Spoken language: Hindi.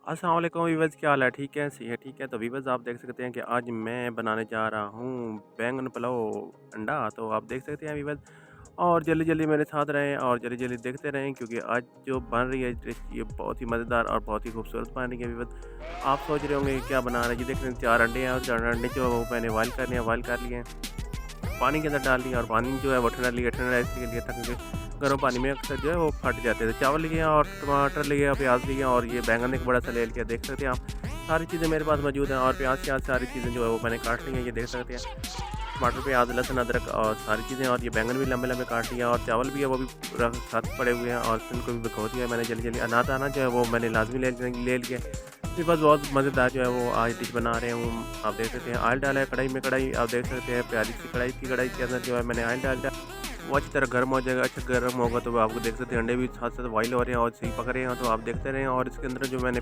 अस्सलाम वालेकुम वीवर्स, क्या हाल है? ठीक है, सही है, ठीक है। तो वीवर्स आप देख सकते हैं कि आज मैं बनाने जा रहा हूँ बैंगन पुलाव अंडा। तो आप देख सकते हैं वीवर्स, और जल्दी-जल्दी मेरे साथ रहें और जल्दी-जल्दी देखते रहें क्योंकि आज जो बन रही है डिश ये बहुत ही मज़ेदार और बहुत ही खूबसूरत बन रही है वीवर्स। आप सोच रहे होंगे कि क्या बना रहे हैं? ये देख रहे हैं 4 अंडे हैं और 4 अंडे जो है वो मैंने बॉयल कर लिए हैं। पानी के अंदर डाल दिया और पानी जो है वो ठंडा इसलिए लिया था क्योंकि गर्म पानी में अक्सर जो है वो फट जाते थे। चावल लिए और टमाटर लिए, प्याज लिए और ये बैंगन एक बड़ा सा ले लिया। देख सकते हैं आप, सारी चीज़ें मेरे पास मौजूद हैं और प्याज श्याज सारी चीज़ें जो है वो मैंने काट ली हैं, ये देख सकते हैं। टमाटर, प्याज, लहसुन, अदरक और सारी चीज़ें, और ये बैंगन भी लंबे-लंबे काट लिया और चावल भी है वो भी पूरा साथ पड़े हुए हैं और इनको भी भिगो दिया मैंने जल्दी-जल्दी। अनाज जो है वो मैंने लाज़मी ले लिया। फिर बस बहुत मज़ेदार जो है वो आज डिश बना रहे हूँ। आप देख सकते हैं ऑयल डाला है कढ़ाई में, कढ़ाई आप देख सकते हैं प्यारी सी कढ़ाई थी। कढ़ाई के अंदर जो है मैंने ऑयल डाल दिया। वो अच्छी तरह गर्म हो जाएगा। अच्छा गर्म होगा तो आपको देख सकते हैं अंडे भी साथ-साथ बॉयल हो रहे हैं और सही पक रहे हैं। तो आप देखते रहें और इसके अंदर जो मैंने